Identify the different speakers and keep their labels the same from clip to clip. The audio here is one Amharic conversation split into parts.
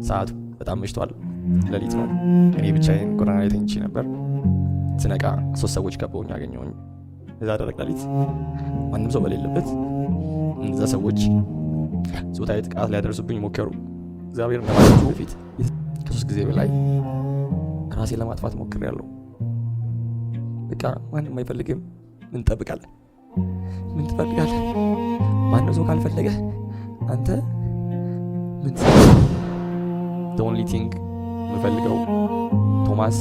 Speaker 1: ሰዓቱ በጣም መሽቷል። ሌሊት ነው። እኔ ብቻዬን ጎዳና ላይ ተኝቼ ነበር። ስነቃ 3 ሰዎች ከበውኝ አገኘሁኝ። እዛ ደረቅ ሌሊት ማንም ሰው በሌለበት እነዛ ሰዎች ጾታዊ ጥቃት ሊያደርሱብኝ ሞከሩ። እግዚአብሔር እንደማለት በፊት ከ3 ጊዜ በላይ ራሴን ለማጥፋት ሞክሬያለሁ። በቃ ማንም አይፈልግም። ምን ትጠብቃለህ? ምን ትፈልጋለህ? ማንም ሰው ካልፈለገ አንተ ምን? the only thing የምፈልገው ቶማስ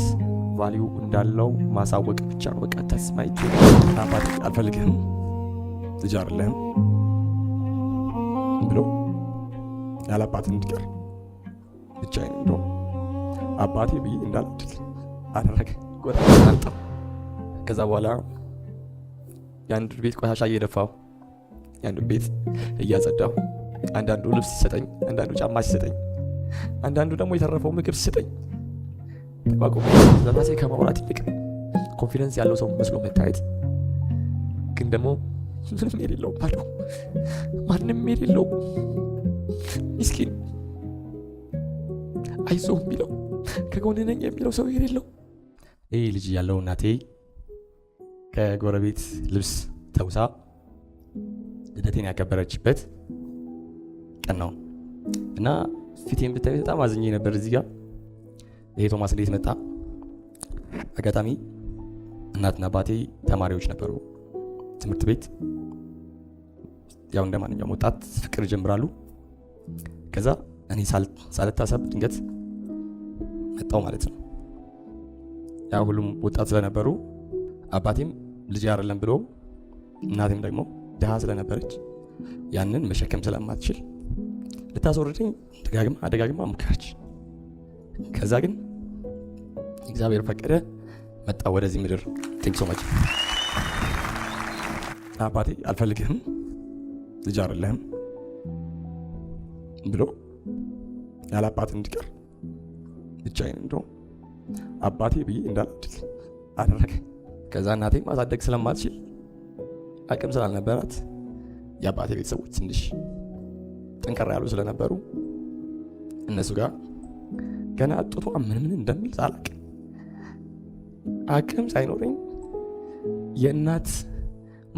Speaker 1: ቫልዩ እንዳለው ማሳወቅ ብቻ ነው። በቃ ተስማይ አባቴ አልፈልግህም፣ ልጅ አይደለህም ብሎ ያላባት እንድቀር ብቻዬን እንደው አባቴ ብዬ እንዳልድል አደረገ። ጎዳና አልጠው። ከዛ በኋላ የአንድ ቤት ቆሻሻ እየደፋው የአንድ ቤት እያጸዳው፣ አንዳንዱ ልብስ ሲሰጠኝ፣ አንዳንዱ ጫማ ሲሰጠኝ፣ አንዳንዱ ደግሞ የተረፈው ምግብ ሲሰጠኝ ተቋቁሜ ለራሴ ከማውራት ይልቅ ኮንፊደንስ ያለው ሰው መስሎ መታየት፣ ግን ደግሞ ምንም የሌለው ባዶ፣ ማንም የሌለው ምስኪን፣ አይዞህ የሚለው ከጎን ነኝ የሚለው ሰው የሌለው ይህ ልጅ ያለው እናቴ ከጎረቤት ልብስ ተውሳ ልደቴን ያከበረችበት ቀን ነው እና ፊቴን ብታዩ በጣም አዝኜ ነበር። እዚህ ጋር ይሄ ቶማስ እንዴት መጣ? አጋጣሚ እናትና አባቴ ተማሪዎች ነበሩ ትምህርት ቤት። ያው እንደማንኛውም ወጣት ፍቅር ይጀምራሉ። ከዛ እኔ ሳልታሰብ ድንገት መጣው ማለት ነው። ያው ሁሉም ወጣት ስለነበሩ አባቴም ልጅ አይደለም ብሎ እናቴም ደግሞ ደሃ ስለነበረች ያንን መሸከም ስለማትችል ልታስወርደኝ ደጋግማ ሞከረች። ከዛ ግን እግዚአብሔር ፈቀደ፣ መጣ ወደዚህ ምድር። ቴንክ ሶ ማች። አባቴ አልፈልግህም፣ ልጅ አይደለህም ብሎ ያላባት እንዲቀር ብቻዬን እንደው አባቴ ብዬ እንዳላድግ አደረገ። ከዛ እናቴ ማሳደግ ስለማትችል አቅም ስላልነበራት የአባቴ ቤተሰቦች ትንሽ ጠንከራ ያሉ ስለነበሩ እነሱ ጋር ገና ጡቷ ምን እንደሚል ሳላቅ አቅም ሳይኖረኝ የእናት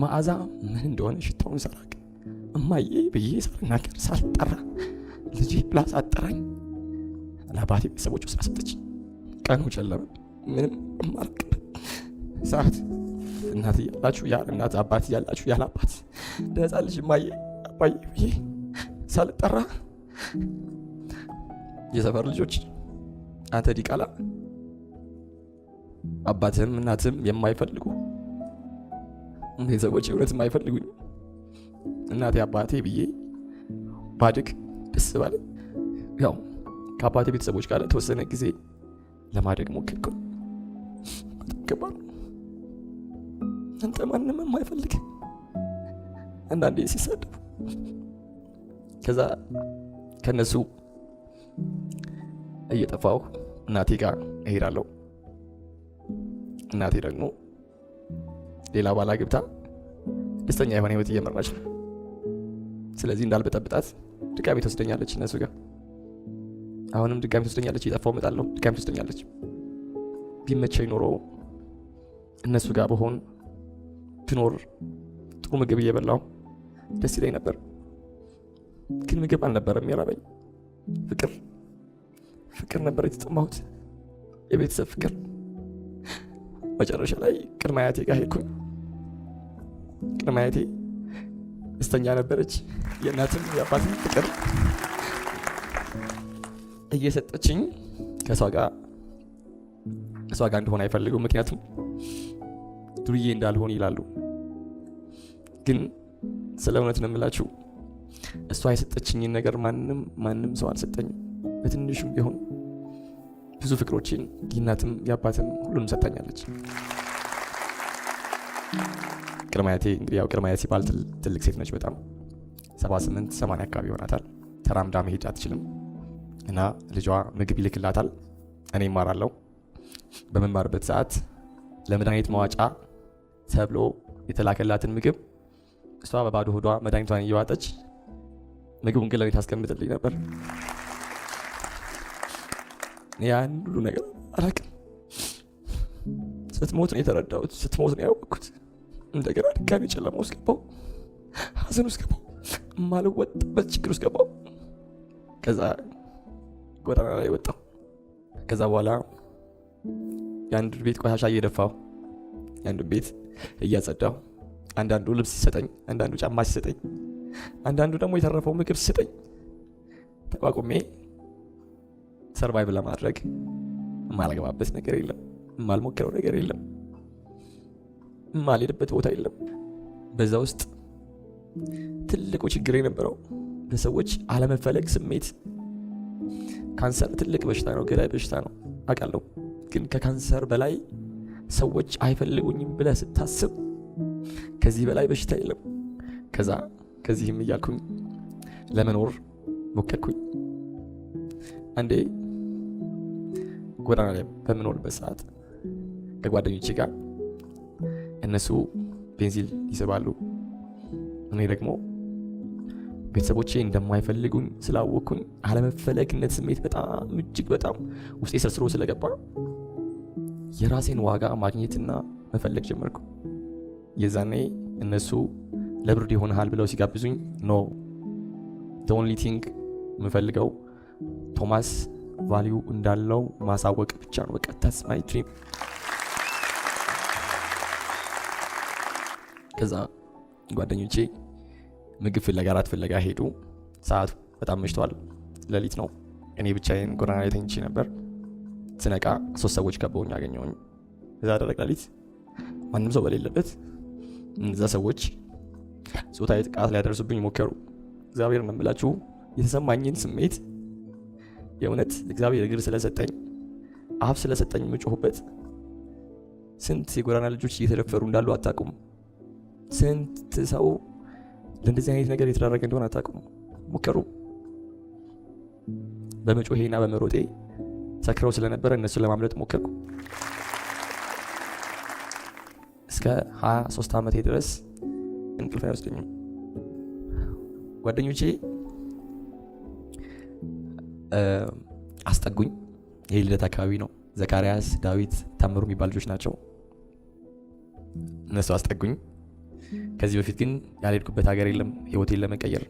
Speaker 1: መዓዛ ምን እንደሆነ ሽታውን ሳላቅ እማዬ ብዬ ሳልናገር ሳልጠራ ልጄ ብላ ሳትጠራኝ ለአባቴ ቤተሰቦች ውስጥ አሰጠች። ቀኑ ጨለመ። ምንም ማልቅበት ሰዓት እናት እያላችሁ ያለ እናት፣ አባት እያላችሁ ያለ አባት ለሕፃን ልጅ እማዬ አባዬ ብዬ ሳልጠራ የሰፈር ልጆች አንተ ዲቃላ፣ አባትህም እናትህም የማይፈልጉ ቤተሰቦች እውነት የማይፈልጉኝ እናቴ አባቴ ብዬ ባድግ ደስ ባለ። ያው ከአባቴ ቤተሰቦች ጋር ተወሰነ ጊዜ ለማደግ ሞክርኩ። ከባድ አንተ ማንም የማይፈልግ አንዳንዴ ሲሰደቡ ከዛ ከነሱ እየጠፋሁ እናቴ ጋር እሄዳለሁ። እናቴ ደግሞ ሌላ ባላ ግብታ ደስተኛ የሆነ ህይወት እየመራች ነው። ስለዚህ እንዳልበጠብጣት ድጋሚ ትወስደኛለች እነሱ ጋር። አሁንም ድጋሚ ትወስደኛለች። እየጠፋሁ እመጣለሁ፣ ድጋሚ ትወስደኛለች። ቢመቸኝ ኖሮ እነሱ ጋር በሆን ብኖር ጥሩ ምግብ እየበላሁ ደስ ይለኝ ነበር። ግን ምግብ አልነበረም የራበኝ፣ ፍቅር ነበር የተጠማሁት፣ የቤተሰብ ፍቅር። መጨረሻ ላይ ቅድመ አያቴ ጋር ሄድኩኝ። ቅድመ አያቴ ደስተኛ ነበረች። የእናትም የአባትም ፍቅር እየሰጠችኝ ከሷ ጋር እንደሆነ አይፈልጉም። ምክንያቱም ዱርዬ እንዳልሆን ይላሉ። ግን ስለ እውነት ነው የምላችሁ፣ እሷ የሰጠችኝን ነገር ማንም ሰው አልሰጠኝም። በትንሹም ቢሆን ብዙ ፍቅሮችን የእናትም የአባትም ሁሉንም ሰጥታኛለች። ቅድመ አያቴ እንግዲህ ያው ቅድመ አያቴ ሲባል ትልቅ ሴት ነች። በጣም 78-80 አካባቢ ይሆናታል። ተራምዳ መሄድ አትችልም እና ልጇ ምግብ ይልክላታል። እኔ እማራለሁ። በመማርበት ሰዓት ለመድኃኒት ማዋጫ ተብሎ የተላከላትን ምግብ እሷ በባዶ ሆዷ መድኃኒቷን እየዋጠች ምግቡን ግን ለኔ ታስቀምጥልኝ ነበር። ያን ሁሉ ነገር አላውቅም። ስትሞት ነው የተረዳሁት፣ ስትሞት ነው ያወቅኩት። እንደገና ድጋሚ ጨለማ ውስጥ ገባሁ፣ ሀዘን ውስጥ ገባሁ፣ የማልወጣበት ችግር ውስጥ ገባሁ። ከዛ ጎዳና ላይ ወጣሁ። ከዛ በኋላ የአንድ ቤት ቆሻሻ እየደፋሁ፣ የአንድ ቤት እያጸዳሁ፣ አንዳንዱ ልብስ ሲሰጠኝ፣ አንዳንዱ ጫማ ሲሰጠኝ፣ አንዳንዱ ደግሞ የተረፈው ምግብ ሲሰጠኝ ተቋቁሜ ሰርቫይቭ ለማድረግ የማልገባበት ነገር የለም፣ የማልሞክረው ነገር የለም፣ የማልሄድበት ቦታ የለም። በዛ ውስጥ ትልቁ ችግር የነበረው በሰዎች አለመፈለግ ስሜት። ካንሰር ትልቅ በሽታ ነው፣ ገዳይ በሽታ ነው አውቃለሁ። ግን ከካንሰር በላይ ሰዎች አይፈልጉኝም ብለህ ስታስብ ከዚህ በላይ በሽታ የለም። ከዚህም እያልኩኝ ለመኖር ሞከርኩኝ። አንዴ ጎዳና ላይ በምኖርበት ሰዓት ከጓደኞቼ ጋር እነሱ ቤንዚል ይስባሉ፣ እኔ ደግሞ ቤተሰቦቼ እንደማይፈልጉኝ ስላወቅኩኝ አለመፈለግነት ስሜት በጣም እጅግ በጣም ውስጤ ሰርስሮ ስለገባ የራሴን ዋጋ ማግኘትና መፈለግ ጀመርኩ። የዛኔ እነሱ ለብርድ ይሆንሃል ብለው ሲጋብዙኝ ኖ the only thing የምፈልገው ቶማስ ቫልዩ እንዳለው ማሳወቅ ብቻ ነው። በቃ that's my dream። ከዛ ጓደኞቼ ምግብ ፍለጋ ራት ፍለጋ ሄዱ። ሰዓቱ በጣም መሽቷል፣ ሌሊት ነው። እኔ ብቻዬን ጎዳና ላይ ተኝቼ ነበር። ስነቃ 3 ሰዎች ከበውኝ አገኘሁኝ። እዛ ደረቅ ሌሊት ማንም ሰው በሌለበት እነዛ ሰዎች ጾታዊ ጥቃት ሊያደርሱብኝ ሞከሩ። እግዚአብሔር ነው የምላችሁ የተሰማኝን ስሜት የእውነት እግዚአብሔር እግር ስለሰጠኝ አፍ ስለሰጠኝ የምጮህበት። ስንት የጎዳና ልጆች እየተደፈሩ እንዳሉ አታውቁም። ስንት ሰው ለእንደዚህ አይነት ነገር የተዳረገ እንደሆነ አታውቁም። ሞከሩ። በመጮሄና በመሮጤ ሰክረው ስለነበረ እነሱን ለማምለጥ ሞከርኩ። እስከ 23 ዓመቴ ድረስ እንቅልፍ አይወስደኝም። ጓደኞቼ አስጠጉኝ። ይሄ ልደት አካባቢ ነው። ዘካሪያስ፣ ዳዊት፣ ታምሩ የሚባሉ ልጆች ናቸው። እነሱ አስጠጉኝ። ከዚህ በፊት ግን ያልሄድኩበት ሀገር የለም ህይወቴን ለመቀየር።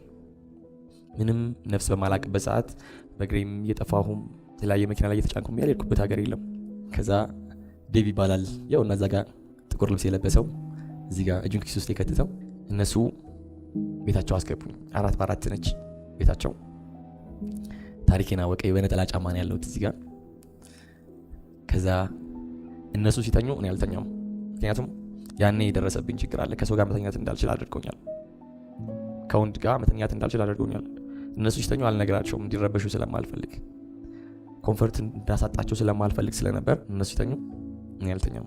Speaker 1: ምንም ነፍስ በማላቅበት ሰዓት በእግሬም እየጠፋሁም የተለያየ መኪና ላይ እየተጫንኩም ያልሄድኩበት ሀገር የለም። ከዛ ዴቭ ይባላል ያው እና እዛ ጋር ጥቁር ልብስ የለበሰው እዚህ ጋር እጁን ኪስ ውስጥ የከተተው እነሱ ቤታቸው አስገቡኝ። 4 በ4 ነች ቤታቸው። ታሪኬን አወቀ። በነጠላ ጫማ ነው ያለሁት እዚህ ጋር። ከዛ እነሱ ሲተኙ እኔ አልተኛም። ምክንያቱም ያኔ የደረሰብኝ ችግር አለ። ከሰው ጋር መተኛት እንዳልችል አድርጎኛል። ከወንድ ጋር መተኛት እንዳልችል አድርጎኛል። እነሱ ሲተኙ አልነግራቸውም፣ እንዲረበሹ ስለማልፈልግ፣ ኮንፈርት እንዳሳጣቸው ስለማልፈልግ ስለነበር እነሱ ሲተኙ እኔ አልተኛም።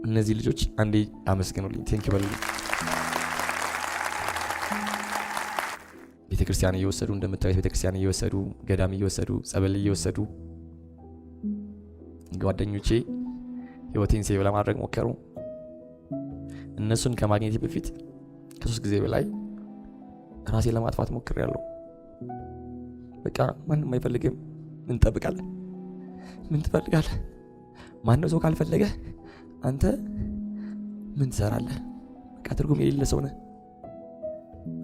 Speaker 1: እነዚህ ልጆች አንዴ አመስግኑልኝ፣ ቴንክ በሉልኝ። ቤተክርስቲያን እየወሰዱ እንደምታዩት ቤተክርስቲያን እየወሰዱ ገዳም እየወሰዱ ጸበል እየወሰዱ ጓደኞቼ ህይወቴን ሴቭ ለማድረግ ሞከሩ። እነሱን ከማግኘቴ በፊት ከ3 ጊዜ በላይ ራሴን ለማጥፋት ሞክሬያለሁ። በቃ ማንም አይፈልግም። ምን ትጠብቃለህ? ምን ትፈልጋለህ? ማንም ሰው ካልፈለገ አንተ ምን ትሰራለህ? በቃ ትርጉም የሌለ ሰው ነህ።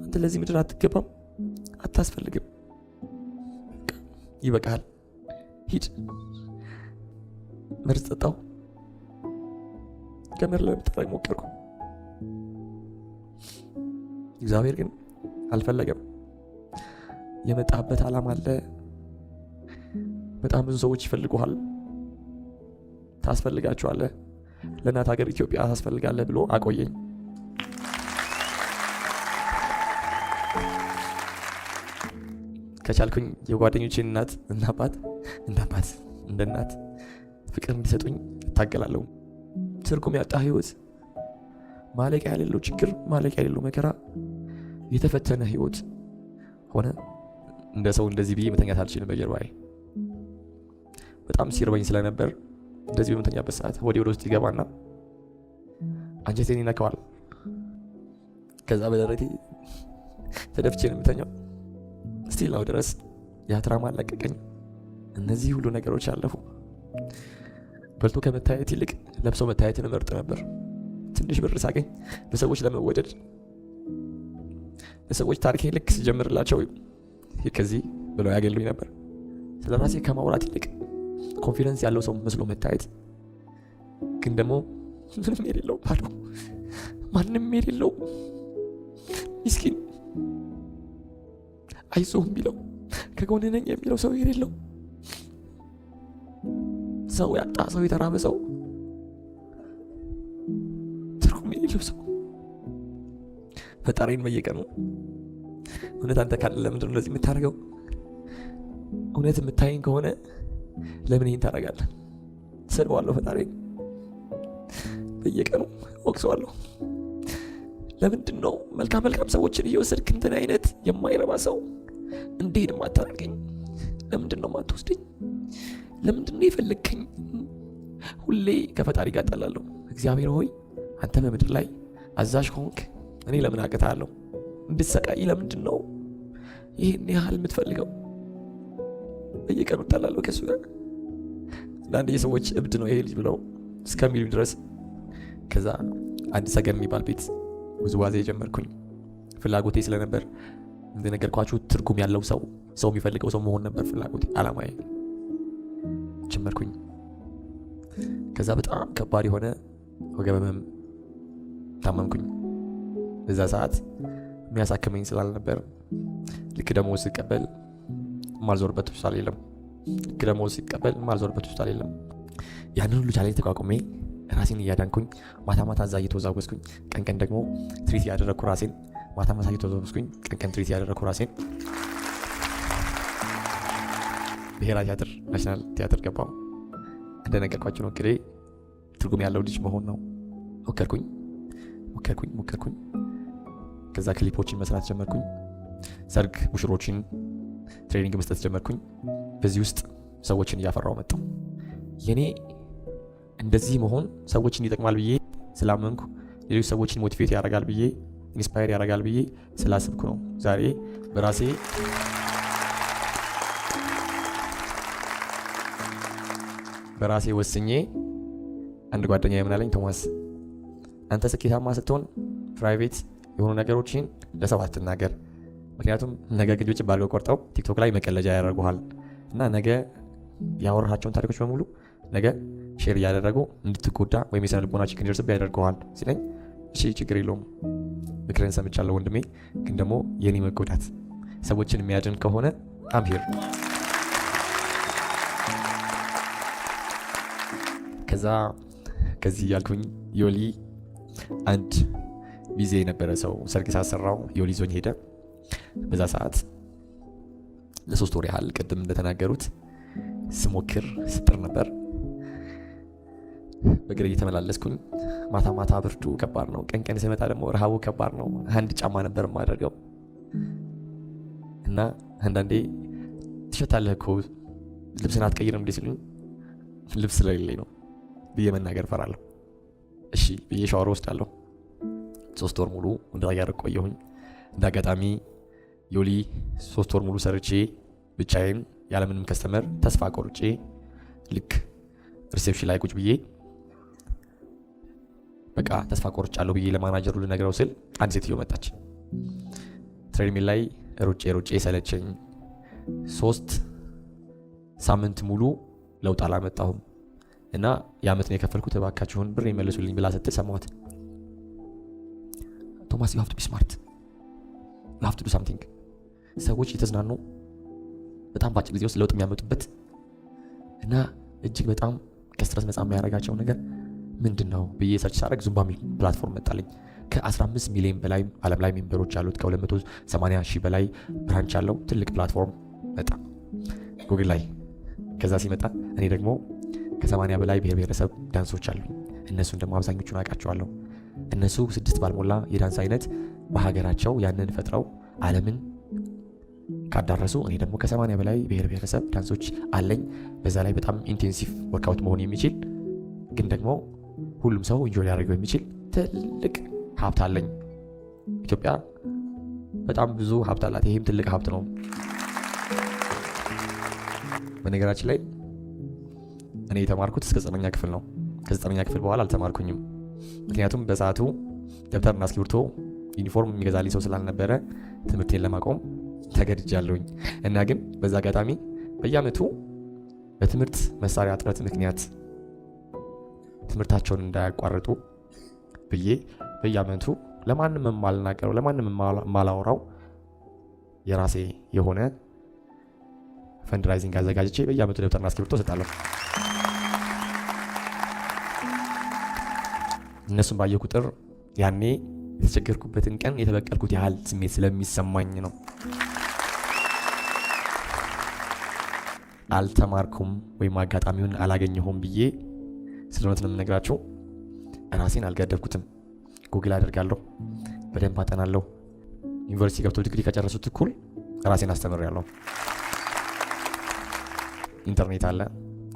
Speaker 1: አንተ ለዚህ ምድር አትገባም፣ አታስፈልግም። ይበቃል፣ ሂድ። መርዝ ጠጣሁ። ገመድ ለመጠራቅ ሞከርኩ። እግዚአብሔር ግን አልፈለገም። የመጣበት ዓላማ አለ። በጣም ብዙ ሰዎች ይፈልጉሃል፣ ታስፈልጋቸዋለህ፣ ለእናት ሀገር ኢትዮጵያ ታስፈልጋለህ ብሎ አቆየኝ። ከቻልኩኝ የጓደኞቼን እናት እና አባት እንደ እናት ፍቅር እንዲሰጡኝ እታገላለሁ። ትርጉም ያጣ ህይወት፣ ማለቂያ የሌለው ችግር፣ ማለቂያ የሌለው መከራ፣ የተፈተነ ህይወት ሆነ። እንደ ሰው እንደዚህ ብዬ መተኛት አልችልም። በጀርባዬ በጣም ሲርበኝ ስለነበር እንደዚህ በመተኛበት ሰዓት ወደ ውስጥ ይገባና አንጀቴን ይነካዋል። ከዛ በደረቴ ተደፍቼ ነው የምተኛው። ስቲል ነው ድረስ ያ ትራማ አለቀቀኝ። እነዚህ ሁሉ ነገሮች አለፉ። በልቶ ከመታየት ይልቅ ለብሶ መታየትን እመርጥ ነበር። ትንሽ ብር ሳገኝ ለሰዎች ለመወደድ፣ ለሰዎች ታሪኬ ልክ ሲጀምርላቸው ከዚህ ብለው ያገሉኝ ነበር። ስለ ራሴ ከማውራት ይልቅ ኮንፊደንስ ያለው ሰው መስሎ መታየት፣ ግን ደግሞ ምንም የሌለው ባዶ፣ ማንም የሌለው ምስኪን፣ አይዞህ የሚለው ከጎን ነኝ የሚለው ሰው የሌለው ሰው ያጣ ሰው፣ የተራበ ሰው፣ ትርጉም የሌለው ሰው። ፈጣሪን በየቀኑ እውነት አንተ ካለ ለምንድን ነው እንደዚህ የምታደርገው? እውነት የምታየኝ ከሆነ ለምን ይህን ታደርጋለህ? ሰድበዋለሁ ፈጣሪን፣ በየቀኑ ወቅሰዋለሁ። ለምንድን ነው መልካም ሰዎችን እየወሰድክ እንትን አይነት የማይረባ ሰው እንዴት ማታደርገኝ? ለምንድን ነው ማትወስደኝ? ለምንድን ነው የፈለግከኝ? ሁሌ ከፈጣሪ ጋር እጣላለሁ። እግዚአብሔር ሆይ አንተ በምድር ላይ አዛዥ ሆንክ፣ እኔ ለምን አቅታለሁ? እንድትሰቃይ ለምንድን ነው ይህን ያህል የምትፈልገው? በየቀኑ እጣላለሁ ከሱ ጋር። አንዳንድ የሰዎች እብድ ነው ይሄ ልጅ ብለው እስከሚሉ ድረስ ከዛ አንድ ሰገን የሚባል ቤት ውዝዋዜ የጀመርኩኝ። ፍላጎቴ ስለነበር እንደነገርኳችሁ ትርጉም ያለው ሰው የሚፈልገው ሰው መሆን ነበር ፍላጎቴ፣ አላማዬ። ጀመርኩኝ። ከዛ በጣም ከባድ የሆነ ወገብ ህመም ታመምኩኝ። በዛ ሰዓት የሚያሳክመኝ ስላልነበር ልክ ደሞዝ ሲቀበል ማልዞርበት ሆስፒታል የለም። ያንን ሁሉ ቻሌንጅ ተቋቁሜ ራሴን እያዳንኩኝ ማታ እዛ እየተወዛወዝኩኝ ቀን ደግሞ ትሪት ያደረኩ ራሴን ማታ እየተወዛወዝኩኝ ቀን ትሪት ያደረኩ ራሴን ብሔራዊ ቲያትር ናሽናል ቲያትር ገባሁ። እንደነገርኳችሁ ነው እንግዲህ ትርጉም ያለው ልጅ መሆን ነው። ሞከርኩኝ። ከዛ ክሊፖችን መስራት ጀመርኩኝ። ሰርግ ሙሽሮችን ትሬኒንግ መስጠት ጀመርኩኝ። በዚህ ውስጥ ሰዎችን እያፈራው መጣሁ። የኔ እንደዚህ መሆን ሰዎችን ይጠቅማል ብዬ ስላመንኩ፣ ሌሎች ሰዎችን ሞቲቬት ያደርጋል ብዬ፣ ኢንስፓየር ያደርጋል ብዬ ስላስብኩ ነው ዛሬ በራሴ ወስኜ አንድ ጓደኛ የምናለኝ ቶማስ፣ አንተ ስኬታማ ስትሆን ፕራይቬት የሆኑ ነገሮችን ለሰው አትናገር፣ ምክንያቱም ነገ ግጆች ባልገው ቆርጠው ቲክቶክ ላይ መቀለጃ ያደርጉሃል እና ነገ ያወራሃቸውን ታሪኮች በሙሉ ነገ ሼር እያደረጉ እንድትጎዳ ወይም የስነ ልቦና ችግር እንዲደርስብህ ያደርገዋል ሲለኝ፣ እሺ ችግር የለውም ምክርን ሰምቻለሁ ወንድሜ፣ ግን ደግሞ የኔ መጎዳት ሰዎችን የሚያድን ከሆነ አምሂር። ከዚህ ያልኩኝ ዮሊ አንድ ቢዜ የነበረ ሰው ሰርግ ሳሰራው ዮሊ ዞኝ ሄደ። በዛ ሰዓት ለ3 ወር ያህል ቅድም እንደተናገሩት ስሞክር ስጥር ነበር። በእግሬ እየተመላለስኩኝ ማታ ብርዱ ከባድ ነው፣ ቀን ሲመጣ ደግሞ ረሃቡ ከባድ ነው። አንድ ጫማ ነበር የማደርገው እና አንዳንዴ ትሸታለህ እኮ ልብስን አትቀይርም እንዴ ሲሉኝ ልብስ ስለሌለኝ ነው ብዬ መናገር ፈራለሁ። እሺ ብዬ ሻወር ወስዳለሁ። 3 ወር ሙሉ እንዳያረቅ ቆየሁኝ። እንዳጋጣሚ ዮሊ 3 ወር ሙሉ ሰርቼ ብቻዬን ያለምንም ከስተመር ተስፋ ቆርጬ ልክ ሪሴፕሽን ላይ ቁጭ ብዬ በቃ ተስፋ ቆርጫለሁ ብዬ ለማናጀሩ ልነግረው ስል አንድ ሴትዮ መጣች። ትሬድሚል ላይ ሩጬ ሰለቸኝ። 3 ሳምንት ሙሉ ለውጥ አላመጣሁም እና የዓመት ነው የከፈልኩት፣ እባካችሁን ብር ይመልሱልኝ ብላ ስትል ሰማሁት። ቶማስ you have to be smart, you have to do something። ሰዎች የተዝናኑ በጣም ባጭር ጊዜ ውስጥ ለውጥ የሚያመጡበት እና እጅግ በጣም ከስትረስ ነፃ የሚያደርጋቸው ነገር ምንድነው ብዬ ሰርች ሳደርግ ዙምባ ሚል ፕላትፎርም መጣልኝ። ከ15 ሚሊዮን በላይ ዓለም ላይ ሜምበሮች አሉት። ከ280 ሺህ በላይ ብራንች ያለው ትልቅ ፕላትፎርም መጣ ጉግል ላይ። ከዛ ሲመጣ እኔ ደግሞ ከ80 በላይ ብሔረሰብ ዳንሶች አሉ። እነሱን ደግሞ አብዛኞቹን አውቃቸዋለሁ። እነሱ 6 ባልሞላ የዳንስ አይነት በሀገራቸው ያንን ፈጥረው ዓለምን ካዳረሱ፣ እኔ ደግሞ ከ80 በላይ ብሔረሰብ ዳንሶች አለኝ። በዛ ላይ በጣም ኢንቴንሲቭ ወርክአውት መሆን የሚችል ግን ደግሞ ሁሉም ሰው ኢንጆይ ሊያደርገው የሚችል ትልቅ ሀብት አለኝ። ኢትዮጵያ በጣም ብዙ ሀብት አላት። ይሄም ትልቅ ሀብት ነው። በነገራችን ላይ እኔ የተማርኩት እስከ 9ኛ ክፍል ነው። ከ9ኛ ክፍል በኋላ አልተማርኩኝም። ምክንያቱም በሰዓቱ ደብተርና እስክሪብቶ ዩኒፎርም የሚገዛልኝ ሰው ስላልነበረ ትምህርቴን ለማቆም ተገድጃለሁኝ። እና ግን በዛ አጋጣሚ በየአመቱ በትምህርት መሳሪያ እጥረት ምክንያት ትምህርታቸውን እንዳያቋርጡ ብዬ በየአመቱ ለማንም የማልናገረው ለማንም የማላወራው የራሴ የሆነ ፈንድራይዚንግ አዘጋጅቼ በየአመቱ ደብተርና እስክሪብቶ እሰጣለሁ። እነሱም ባየ ቁጥር ያኔ የተቸገርኩበትን ቀን የተበቀልኩት ያህል ስሜት ስለሚሰማኝ ነው። አልተማርኩም ወይም አጋጣሚውን አላገኘሁም ብዬ ስለሆነት ነው የምነግራችሁ። ራሴን አልገደብኩትም። ጉግል አደርጋለሁ፣ በደንብ አጠናለሁ። ዩኒቨርሲቲ ገብቶ ዲግሪ ከጨረሱት እኩል ራሴን አስተምሬያለሁ። ኢንተርኔት አለ፣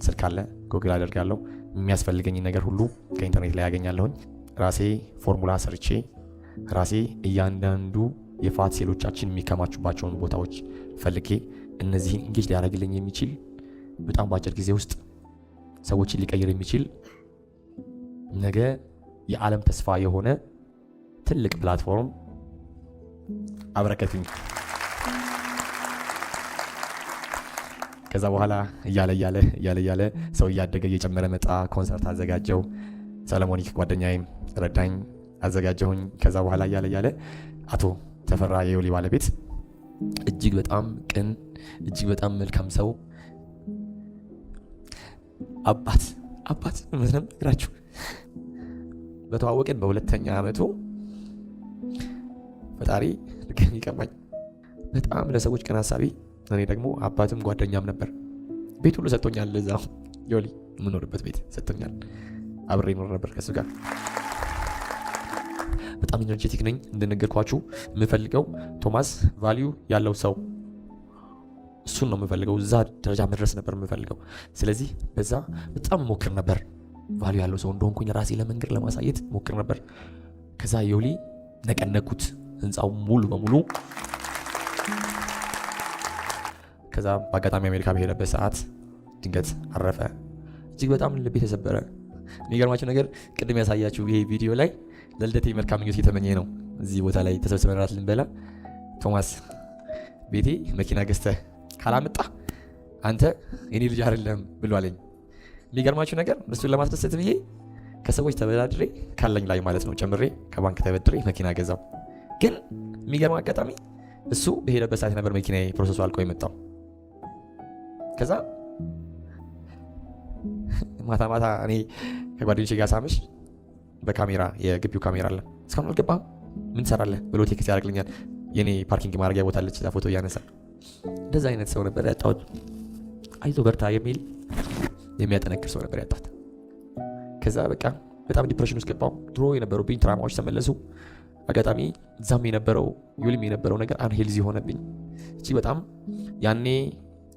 Speaker 1: ስልክ አለ፣ ጉግል አደርጋለሁ። የሚያስፈልገኝ ነገር ሁሉ ከኢንተርኔት ላይ ያገኛለሁኝ። ራሴ ፎርሙላ ሰርቼ ራሴ እያንዳንዱ የፋት ሴሎቻችን የሚከማቹባቸውን ቦታዎች ፈልጌ እነዚህን ኢንጌጅ ሊያደርግልኝ የሚችል በጣም በአጭር ጊዜ ውስጥ ሰዎችን ሊቀይር የሚችል ነገ የዓለም ተስፋ የሆነ ትልቅ ፕላትፎርም አበረከትኝ። ከዛ በኋላ እያለ ሰው እያደገ እየጨመረ መጣ። ኮንሰርት አዘጋጀው። ሰለሞኒክ ጓደኛዬም ረዳኝ፣ አዘጋጀሁኝ። ከዛ በኋላ እያለ አቶ ተፈራ የዮሊ ባለቤት እጅግ በጣም ቅን፣ እጅግ በጣም መልካም ሰው፣ አባት ምንም እግራችሁ በተዋወቅን በሁለተኛ አመቱ ፈጣሪ ልክም ይቀማኝ። በጣም ለሰዎች ቅን ሀሳቢ፣ እኔ ደግሞ አባትም ጓደኛም ነበር። ቤት ሁሉ ሰጥቶኛል። እዛው ዮሊ የምኖርበት ቤት ሰጥቶኛል። አብሬ ኖር ነበር ከሱ ጋር። በጣም ኢነርጄቲክ ነኝ። እንደነገርኳችሁ የምፈልገው ቶማስ ቫልዩ ያለው ሰው እሱን ነው የምፈልገው። እዛ ደረጃ መድረስ ነበር የምፈልገው። ስለዚህ በዛ በጣም ሞክር ነበር። ቫልዩ ያለው ሰው እንደሆንኩኝ ራሴ ለመንገር ለማሳየት ሞክር ነበር። ከዛ ዮሊ ነቀነኩት ህንፃው ሙሉ በሙሉ። ከዛ በአጋጣሚ አሜሪካ በሄደበት ሰዓት ድንገት አረፈ። እጅግ በጣም ልቤ ተሰበረ። የሚገርማችሁ ነገር ቅድም ያሳያችሁ ይሄ ቪዲዮ ላይ ለልደቴ መልካም ምኞት የተመኘ ነው። እዚህ ቦታ ላይ ተሰብስበን ራት ልንበላ ቶማስ ቤቴ መኪና ገዝተህ ካላመጣ አንተ የኔ ልጅ አይደለም ብሎ አለኝ። የሚገርማችሁ ነገር እሱን ለማስደሰት ብዬ ከሰዎች ተበዳድሬ ካለኝ ላይ ማለት ነው ጨምሬ ከባንክ ተበድሬ መኪና ገዛው። ግን የሚገርም አጋጣሚ እሱ በሄደበት ሰዓት ነበር መኪናዬ ፕሮሰሱ አልቆ የመጣው። ከዛ ማታ እኔ ከጓደኞቼ ጋር ሳምሽ በካሜራ የግቢው ካሜራ አለ። እስካሁን አልገባህም ምን ትሰራለህ ብሎ ቴክስት ያደርግልኛል። የኔ ፓርኪንግ ማድረጊያ ቦታ አለች፣ እዛ ፎቶ እያነሳ። እንደዛ አይነት ሰው ነበር ያጣሁት። አይዞ በርታ የሚል የሚያጠነክር ሰው ነበር ያጣሁት። ከዛ በቃ በጣም ዲፕሬሽን ውስጥ ገባሁ። ድሮ የነበሩብኝ ትራማዎች ተመለሱ። አጋጣሚ እዛም የነበረው ዩሊም የነበረው ነገር አንሄልዚ ሆነብኝ። እቺ በጣም ያኔ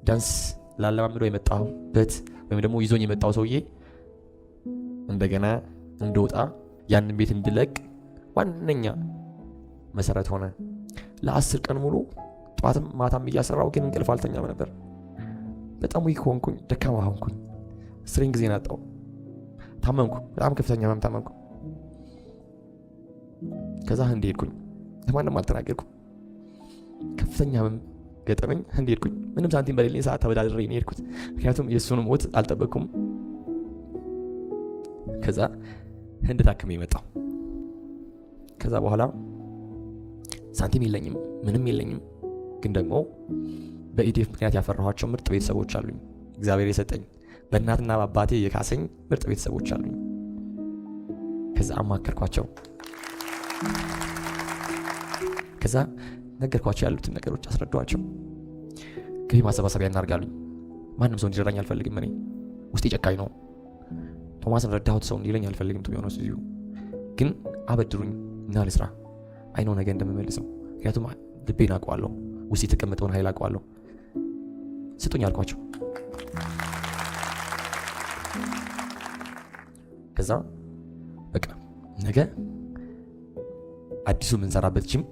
Speaker 1: ዳንስ ላለማምዶ የመጣሁበት ወይም ደግሞ ይዞኝ የመጣው ሰውዬ እንደገና እንደወጣ ያንን ቤት እንድለቅ ዋነኛ መሰረት ሆነ። ለ10 ቀን ሙሉ ጧትም ማታም እያሰራው ግን እንቅልፍ አልተኛም ነበር። በጣም ዊክ ሆንኩኝ፣ ደካማ ሆንኩኝ። ስትሪንግ ጊዜ ናጣው፣ ታመምኩ፣ በጣም ከፍተኛ ህመም ታመምኩ። ከዛ ህንድ ሄድኩኝ። ለማንም አልተናገርኩም። ከፍተኛ ህመም ገጠመኝ። ህንድ ሄድኩኝ። ምንም ሳንቲም በሌለኝ ሰዓት ተበዳድሬ ነው ሄድኩት። ምክንያቱም የእሱን ሞት አልጠበቅኩም። ከዛ ህንድ ታክሜ መጣሁ። ከዛ በኋላ ሳንቲም የለኝም፣ ምንም የለኝም። ግን ደግሞ በኢዲኤፍ ምክንያት ያፈራኋቸው ምርጥ ቤተሰቦች አሉኝ። እግዚአብሔር የሰጠኝ በእናትና በአባቴ የካሰኝ ምርጥ ቤተሰቦች አሉኝ። ከዛ አማከርኳቸው። ከዛ ነገርኳቸው፣ ያሉትን ነገሮች አስረዷቸው። ገቢ ማሰባሰቢያ እናርጋሉኝ። ማንም ሰው እንዲረዳኝ አልፈልግም። እኔ ውስጤ ጨካኝ ነው። ቶማስን ረዳሁት ሰው እንዲለኝ አልፈልግም። ቱ ቢሆነስ እዚሁ ግን አበድሩኝ እና ልስራ። አይነው ነገ እንደምመልሰው። ምክንያቱም ልቤን አውቀዋለሁ፣ ውስጥ የተቀመጠውን ኃይል አውቀዋለሁ። ስጡኝ አልኳቸው። ከዛ በቃ ነገ አዲሱ የምንሰራበት ጂም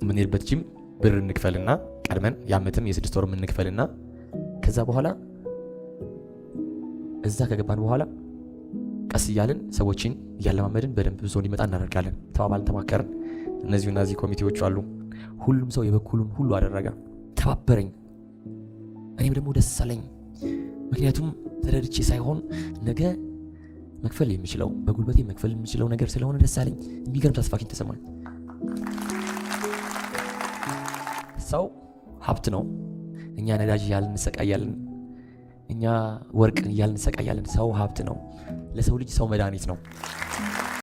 Speaker 1: የምንሄድበት ጂም ብር እንክፈልና ቀድመን የዓመትም የ6 ወር እንክፈልና ከዛ በኋላ እዛ ከገባን በኋላ ቀስ እያልን ሰዎችን እያለማመድን በደንብ ብዙ ሊመጣ እናደርጋለን። ተባባልን፣ ተማከርን። እነዚህ ኮሚቴዎች አሉ። ሁሉም ሰው የበኩሉን ሁሉ አደረገ፣ ተባበረኝ። እኔም ደግሞ ደስ አለኝ። ምክንያቱም ተረድቼ ሳይሆን ነገ መክፈል የምችለው በጉልበቴ መክፈል የምችለው ነገር ስለሆነ ደስ አለኝ። የሚገርም ተስፋ ተሰማኝ። ሰው ሀብት ነው። እኛ ነዳጅ እያልን እንሰቃያለን፣ እኛ ወርቅ እያልን እንሰቃያለን። ሰው ሀብት ነው። ለሰው ልጅ ሰው መድኃኒት ነው።